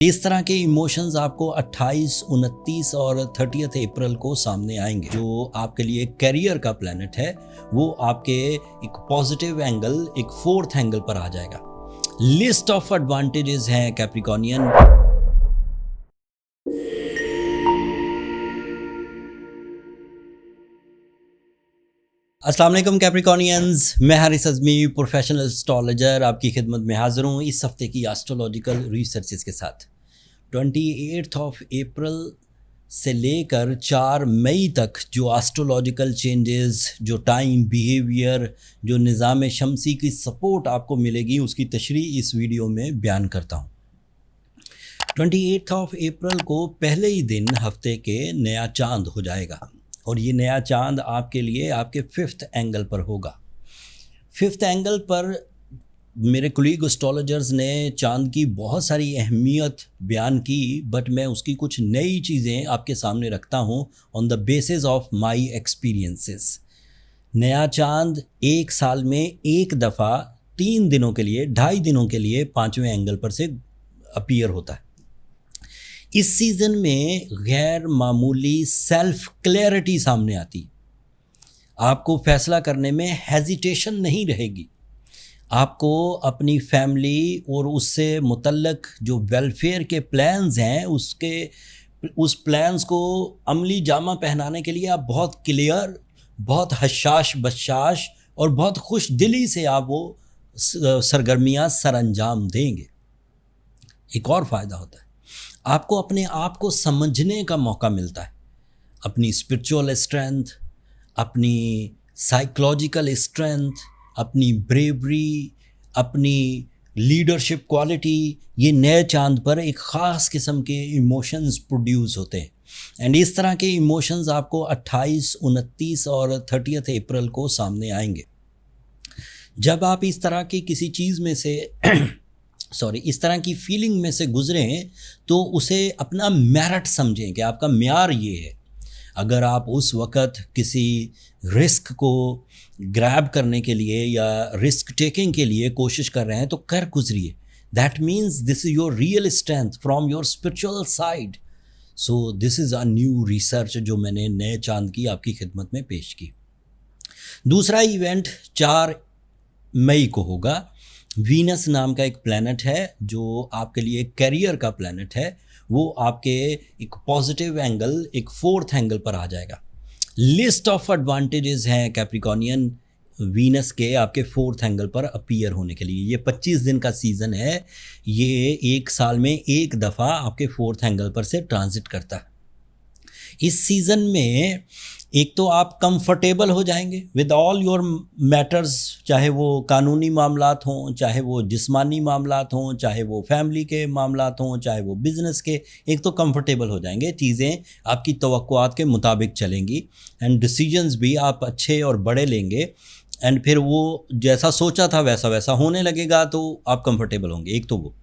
इस तरह के इमोशंस आपको 28, 29 और 30 अप्रैल को सामने आएंगे। जो आपके लिए करियर का प्लैनेट है वो आपके एक पॉजिटिव एंगल, एक फोर्थ एंगल पर आ जाएगा। लिस्ट ऑफ एडवांटेजेस हैं कैप्रिकॉर्नियन। अस्सलाम वालेकुम कैप्रिकॉर्नियंस, मैं हारिस अज़मी प्रोफेशनल एस्ट्रोलॉजर आपकी खिदमत में हाजिर हूँ इस हफ्ते की एस्ट्रोलॉजिकल रिसर्चेस के साथ। 28 अप्रैल से लेकर 4 मई तक जो एस्ट्रोलॉजिकल चेंजेस, जो टाइम बिहेवियर, जो निज़ाम शमसी की सपोर्ट आपको मिलेगी उसकी तशरीह इस वीडियो में बयान करता हूँ। 28 अप्रैल को पहले ही दिन हफ्ते के नया चांद हो जाएगा और ये नया चांद आपके लिए आपके 5th एंगल पर होगा। 5th एंगल पर मेरे कुलीग एस्ट्रोलॉजर्स ने चांद की बहुत सारी अहमियत बयान की, बट मैं उसकी कुछ नई चीज़ें आपके सामने रखता हूँ on the basis of my experiences. नया चांद एक साल में एक दफ़ा 3 दिनों के लिए, 2.5 दिनों के लिए 5वें एंगल पर से अपीयर होता है। इस सीज़न में गैर मामूली सेल्फ क्लैरिटी सामने आती। आपको फैसला करने में हेजिटेशन नहीं रहेगी। आपको अपनी फैमिली और उससे मुतल्लक जो वेलफेयर के प्लान्स हैं उस प्लान्स को अमली जामा पहनाने के लिए आप बहुत क्लियर, बहुत हशाश बशाश और बहुत खुश दिली से आप वो सरगर्मियाँ सरअंजाम देंगे। एक और फ़ायदा होता है, आपको अपने आप को समझने का मौका मिलता है। अपनी स्पिरिचुअल स्ट्रेंथ, अपनी साइकोलॉजिकल स्ट्रेंथ, अपनी ब्रेवरी, अपनी लीडरशिप क्वालिटी, ये नए चांद पर एक ख़ास किस्म के इमोशंस प्रोड्यूस होते हैं। एंड इस तरह के इमोशंस आपको 28, 29 और 30 अप्रैल को सामने आएंगे। जब आप इस तरह की किसी चीज़ में से इस तरह की फीलिंग में से गुजरें तो उसे अपना मेरिट समझें कि आपका म्यार ये है। अगर आप उस वक़्त किसी रिस्क को ग्रैब करने के लिए या रिस्क टेकिंग के लिए कोशिश कर रहे हैं तो कर गुजरिए। That means this is your real strength from your spiritual side. So this is a new research जो मैंने नए चांद की आपकी खिदमत में पेश की। दूसरा इवेंट 4 मई को होगा। वीनस नाम का एक प्लैनेट है जो आपके लिए करियर का प्लैनेट है, वो आपके एक पॉजिटिव एंगल, एक फोर्थ एंगल पर आ जाएगा। लिस्ट ऑफ एडवांटेजेस हैं कैप्रिकॉर्नियन वीनस के आपके फोर्थ एंगल पर अपीयर होने के लिए। ये 25 दिन का सीज़न है, ये एक साल में एक दफ़ा आपके फोर्थ एंगल पर से ट्रांजिट करता है। इस सीज़न में एक तो आप कंफर्टेबल हो जाएंगे विद ऑल योर मैटर्स, चाहे वो कानूनी मामलात हों, चाहे वो जिस्मानी मामलात हों, चाहे वो फैमिली के मामलात हों, चाहे वो बिज़नेस के। एक तो कंफर्टेबल हो जाएंगे, चीज़ें आपकी तवक्कुआत के मुताबिक चलेंगी एंड डिसीजंस भी आप अच्छे और बड़े लेंगे एंड फिर वो जैसा सोचा था वैसा वैसा होने लगेगा, तो आप कंफर्टेबल होंगे। एक तो वो।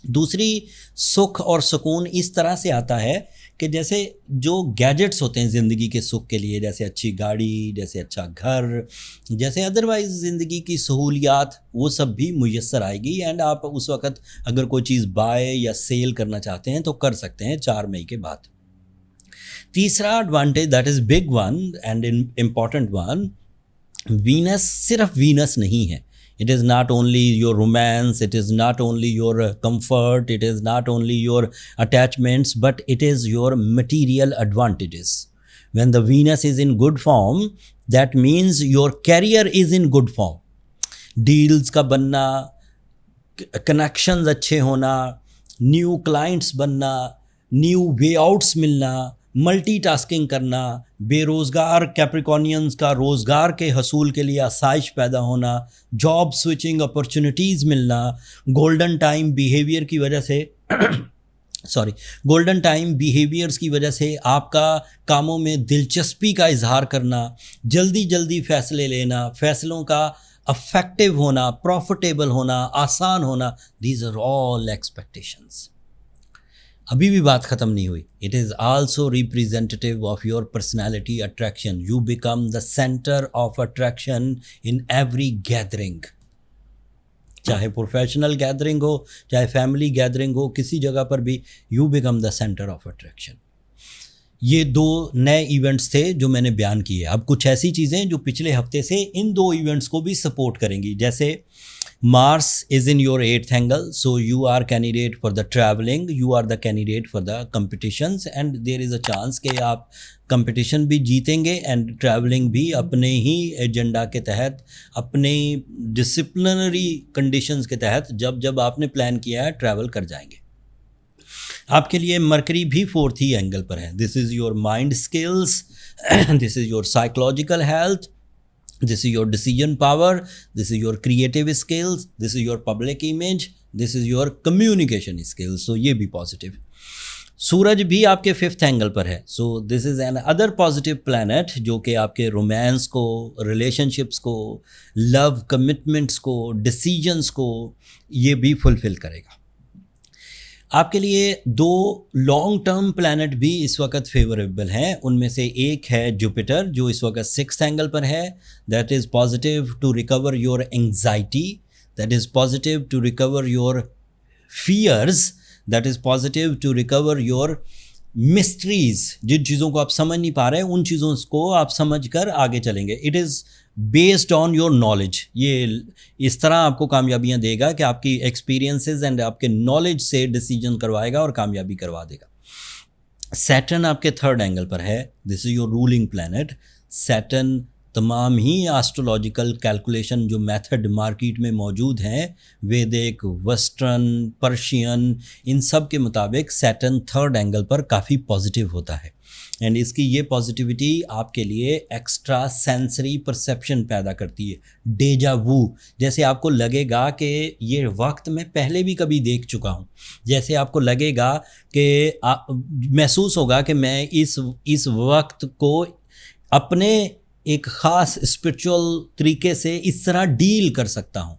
दूसरी, सुख और सुकून इस तरह से आता है कि जैसे जो गैजेट्स होते हैं ज़िंदगी के सुख के लिए, जैसे अच्छी गाड़ी, जैसे अच्छा घर, जैसे अदरवाइज़ ज़िंदगी की सहूलियात, वो सब भी मुयस्सर आएगी एंड आप उस वक़्त अगर कोई चीज़ बाय या सेल करना चाहते हैं तो कर सकते हैं 4 मई के बाद। तीसरा advantage, that is big one and important one, Venus सिर्फ वीनस नहीं है। It is not only your romance, it is not only your comfort, it is not only your attachments, but it is your material advantages. When the Venus is in good form, that means your career is in good form. Deals का बनना, connections अच्छे होना, new clients बनना, new way outs मिलना, multitasking करना, बेरोज़गार कैप्रिकॉर्नियंस का रोज़गार के हसूल के लिए आसाइश पैदा होना, जॉब स्विचिंग अपॉर्चुनिटीज़ मिलना, गोल्डन टाइम बिहेवियर की वजह से गोल्डन टाइम बिहेवियर्स की वजह से आपका कामों में दिलचस्पी का इजहार करना, जल्दी जल्दी फ़ैसले लेना, फ़ैसलों का अफेक्टिव होना, प्रॉफिटेबल होना, आसान होना, दीज आर ऑल एक्सपेक्टेशंस। अभी भी बात ख़त्म नहीं हुई। It is also representative of your personality attraction. You become the centre of attraction in every gathering. चाहे प्रोफेशनल गैदरिंग हो, चाहे फैमिली गैदरिंग हो, किसी जगह पर भी you become the centre of attraction. ये 2 नए इवेंट्स थे जो मैंने बयान किए। अब कुछ ऐसी चीज़ें जो पिछले हफ्ते से इन 2 इवेंट्स को भी सपोर्ट करेंगी, जैसे Mars is in your 8th angle, so you are candidate for the travelling, you are the candidate for the competitions, and there is a chance कि आप कंपटीशन भी जीतेंगे एंड ट्रैवलिंग भी अपने ही एजेंडा के तहत, अपने डिसिप्लिनरी कंडीशंस के तहत जब जब आपने प्लान किया है ट्रैवल कर जाएंगे। आपके लिए मरकरी भी 4th ही एंगल पर है। This is your mind skills, this is your psychological health, this is your decision power, this is your creative skills, this is your public image, this is your communication skills. So ये भी positive. सूरज भी आपके 5th angle पर है, सो this is an other positive planet जो कि आपके romance को, रिलेशनशिप्स को, लव कमिटमेंट्स को, डिसीजंस को ये भी फुलफ़िल करेगा। आपके लिए 2 लॉन्ग टर्म प्लैनेट भी इस वक्त फेवरेबल हैं। उनमें से एक है जुपिटर जो इस वक्त 6th एंगल पर है। That is positive to recover your anxiety, that is positive to recover your fears, that is positive to recover your mysteries. जिन चीज़ों को आप समझ नहीं पा रहे उन चीज़ों को आप समझ कर आगे चलेंगे। It is based on your knowledge. ये इस तरह आपको कामयाबियाँ देगा कि आपकी एक्सपीरियंसेस एंड आपके नॉलेज से डिसीजन करवाएगा और कामयाबी करवा देगा। सैटर्न आपके 3rd एंगल पर है। This is your ruling planet. Saturn तमाम ही एस्ट्रोलॉजिकल कैलकुलेशन जो मेथड मार्केट में मौजूद हैं, वैदिक, वेस्टर्न, पर्शियन, इन सब के मुताबिक सैटर्न 3rd एंगल पर काफ़ी पॉजिटिव होता है। एंड इसकी ये पॉजिटिविटी आपके लिए एक्स्ट्रा सेंसरी परसेप्शन पैदा करती है, डेजा वू। जैसे आपको लगेगा कि ये वक्त मैं पहले भी कभी देख चुका हूँ, जैसे आपको लगेगा कि महसूस होगा कि मैं इस वक्त को अपने एक ख़ास स्पिरिचुअल तरीके से इस तरह डील कर सकता हूँ।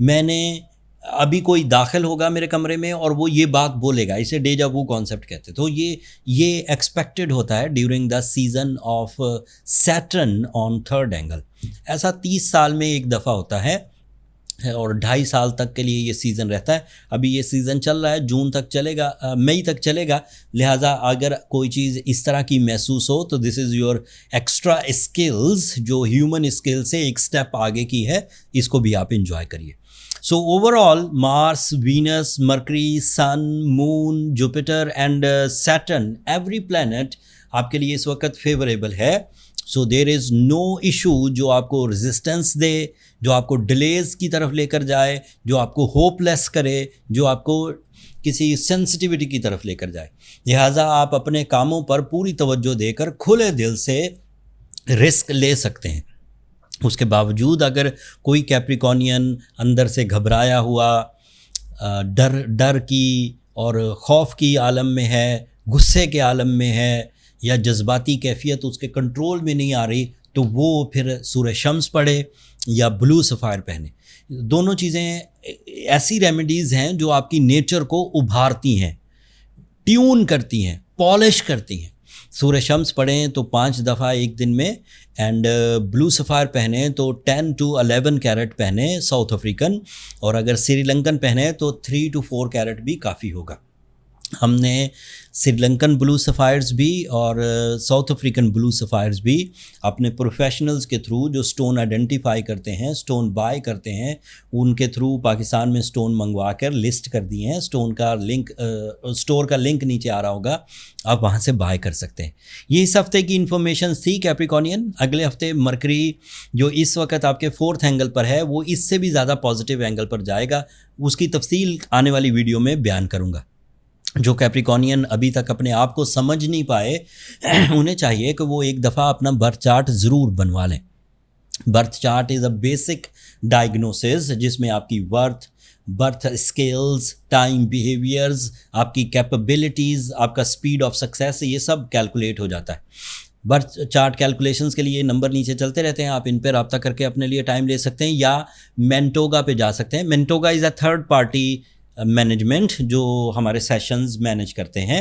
मैंने अभी कोई दाखिल होगा मेरे कमरे में और वो ये बात बोलेगा, इसे डेजा वू कॉन्सेप्ट कहते हैं। तो ये एक्सपेक्टेड होता है during the season off Saturn on 3rd angle. ऐसा 30 साल में एक दफ़ा होता है और 2.5 साल तक के लिए ये सीज़न रहता है। अभी ये सीज़न चल रहा है, जून तक चलेगा, मई तक चलेगा। लिहाजा अगर कोई चीज़ इस तरह की महसूस हो तो this is your extra skills जो ह्यूमन स्किल से एक स्टेप आगे की है, इसको भी आप इंजॉय करिए। So overall, Mars, Venus, Mercury, Sun, Moon, Jupiter and Saturn, every planet आपके लिए इस वक्त फेवरेबल है। So there is no issue जो आपको रेजिस्टेंस दे, जो आपको डिलेज की तरफ लेकर जाए, जो आपको होपलेस करे, जो आपको किसी सेंसिटिविटी की तरफ लेकर जाए। लिहाजा आप अपने कामों पर पूरी तवज्जो देकर खुले दिल से रिस्क ले सकते हैं। उसके बावजूद अगर कोई कैप्रिकॉनियन अंदर से घबराया हुआ, डर की और खौफ की आलम में है, गुस्से के आलम में है, या जज्बाती कैफियत उसके कंट्रोल में नहीं आ रही, तो वो फिर सूरह शम्स पढ़े या ब्लू सफ़ायर पहने। दोनों चीज़ें ऐसी रेमेडीज़ हैं जो आपकी नेचर को उभारती हैं, ट्यून करती हैं, पॉलिश करती हैं। सूरह शम्स पढ़ें तो 5 दफ़ा एक दिन में, एंड ब्लू सफ़ायर पहने तो 10 to 11 कैरेट पहने साउथ अफ्रीकन, और अगर श्रीलंकन पहने तो 3 to 4 कैरेट भी काफ़ी होगा। हमने श्रीलंकन ब्लू सफ़ायर्स भी और साउथ अफ्रीकन ब्लू सफ़ायर्स भी अपने प्रोफेशनल्स के थ्रू जो स्टोन आइडेंटिफाई करते हैं, स्टोन बाय करते हैं, उनके थ्रू पाकिस्तान में स्टोन मंगवा कर लिस्ट कर दिए हैं। स्टोन का लिंक, स्टोर का लिंक नीचे आ रहा होगा, आप वहाँ से बाय कर सकते हैं। ये इस हफ्ते की इन्फॉर्मेशन थी कैप्रिकॉनियन। अगले हफ्ते मरकरी जो इस वक्त आपके 4th एंगल पर है वो इससे भी ज़्यादा पॉजिटिव एंगल पर जाएगा। उसकी तफसील आने वाली वीडियो में बयान करूँगा। जो कैप्रिकॉनियन अभी तक अपने आप को समझ नहीं पाए, उन्हें चाहिए कि वो एक दफ़ा अपना बर्थ चार्ट ज़रूर बनवा लें। Birth chart is a basic diagnosis जिसमें आपकी बर्थ स्किल्स, टाइम बिहेवियर्स, आपकी कैपेबिलिटीज़, आपका स्पीड ऑफ सक्सेस, ये सब कैलकुलेट हो जाता है। बर्थ चार्ट कैलकुलेशंस के लिए नंबर नीचे चलते रहते हैं, आप इन पर रब्ता करके अपने लिए टाइम ले सकते हैं या मेंटोगा पे जा सकते हैं। Mentoga is a third party management जो हमारे सेशंस मैनेज करते हैं।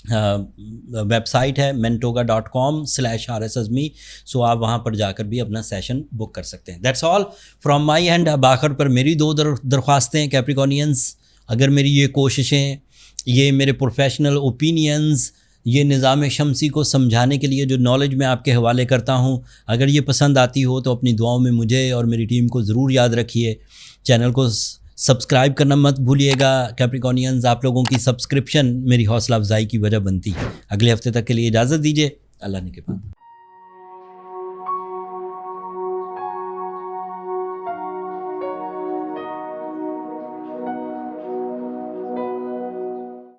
वेबसाइट है mentoga.com/rssme। सो आप वहाँ पर जाकर भी अपना सेशन बुक कर सकते हैं। That's all from my hand. अब आखिर पर मेरी दो दरख्वास्तें कैप्रिकॉनियंस, अगर मेरी ये कोशिशें, ये मेरे प्रोफेशनल ओपिनियंस, ये निज़ाम शमसी को समझाने के लिए जो नॉलेज मैं आपके हवाले करता हूँ, अगर ये पसंद आती हो तो अपनी दुआओं में मुझे और मेरी टीम को ज़रूर याद रखिए। चैनल को सब्सक्राइब करना मत भूलिएगा कैप्रिकॉनियंस। आप लोगों की सब्सक्रिप्शन मेरी हौसला अफजाई की वजह बनती है। अगले हफ्ते तक के लिए इजाज़त दीजिए। अल्लाह ने के बाद।